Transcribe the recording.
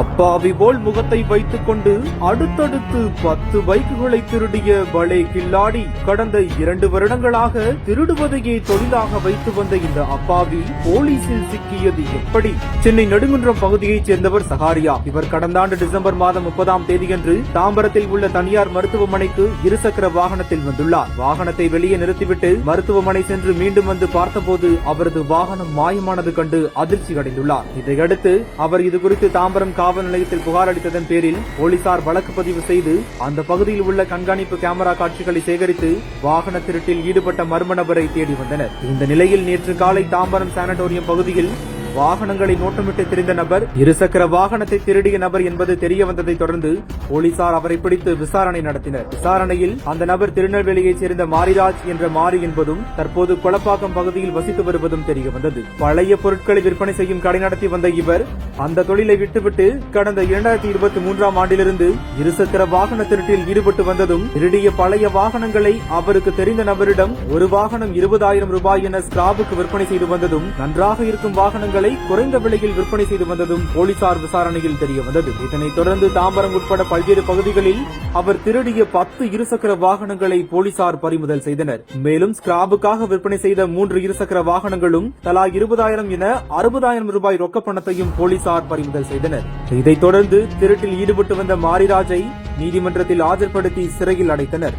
அப்பாவி போல் முகத்தை வைத்துக் கொண்டு அடுத்தடுத்து 10 பைக்குகளை திருடிய பலே கில்லாடி கடந்த 2 வருடங்களாக திருடுவதையே தொழிலாக வைத்து வந்த இந்த அப்பாவி போலீசில் சிக்கியது எப்படி? சென்னை நெடுங்குன்றம் பகுதியைச் சேர்ந்தவர் சகாரியா. இவர் கடந்த ஆண்டு டிசம்பர் மாதம் 30ஆம் தேதியன்று தாம்பரத்தில் உள்ள தனியார் மருத்துவமனைக்கு இருசக்கர வாகனத்தில் வந்துள்ளார். வாகனத்தை வெளியே நிறுத்திவிட்டு மருத்துவமனை சென்று மீண்டும் வந்து பார்த்தபோது அவரது வாகனம் மாயமானது கண்டு அதிர்ச்சி அடைந்துள்ளார். இதையடுத்து அவர் இதுகுறித்து தாம்பரம் காவல் நிலையத்தில் புகார் அளித்ததன் பேரில் போலீசார் வழக்கு பதிவு செய்து அந்த பகுதியில் உள்ள கண்காணிப்பு கேமரா காட்சிகளை சேகரித்து வாகன திருட்டில் ஈடுபட்ட மர்ம நபரை தேடி வந்தனர். இந்த நிலையில் நேற்று காலை தாம்பரம் சானட்டோரியம் பகுதியில் வாகனங்களை நோட்டமிட்டு திரிந்த நபர் இருசக்கர வாகனத்தை திருடிய நபர் என்பது தெரிய வந்ததை தொடர்ந்து போலீசார் அவரை பிடித்து விசாரணை நடத்தினர். விசாரணையில் அந்த நபர் திருநெல்வேலியைச் சேர்ந்த மாரிராஜ் என்ற மாரி என்பதும் தற்போது கொளப்பாக்கம் பகுதியில் வசித்து வருவதும் தெரிய வந்தது. பழைய பொருட்களை விற்பனை செய்யும் கடை நடத்தி வந்த இவர் அந்த தொழிலை விட்டுவிட்டு கடந்த 2023ஆம் ஆண்டிலிருந்து இருசக்கர வாகன திருட்டில் ஈடுபட்டு வந்ததும் திருடிய பழைய வாகனங்களை அவருக்கு தெரிந்த நபரிடம் ஒரு வாகனம் 20,000 ரூபாய் என ஸ்கிராப்புக்கு விற்பனை செய்து வந்ததும் நன்றாக இருக்கும் வாகனங்கள் குறைந்த விலையில் விற்பனை செய்து வந்ததும் போலீசார் விசாரணையில் தெரிய வந்தது. இதனைத் தொடர்ந்து தாம்பரம் உட்பட பல்வேறு பகுதிகளில் அவர் திருடிய 10 இருசக்கர வாகனங்களை போலீசார் பறிமுதல் செய்தனர். மேலும் ஸ்கிராப்புக்காக விற்பனை செய்த 3 இருசக்கர வாகனங்களும் தலா 20,000 என 60,000 ரூபாய் ரொக்க பணத்தையும் போலீசார் பறிமுதல் செய்தனர். இதைத் தொடர்ந்து திருட்டில் ஈடுபட்டு வந்த மாரிராஜை நீதிமன்றத்தில் ஆஜர்படுத்தி சிறையில் அடைத்தனர்.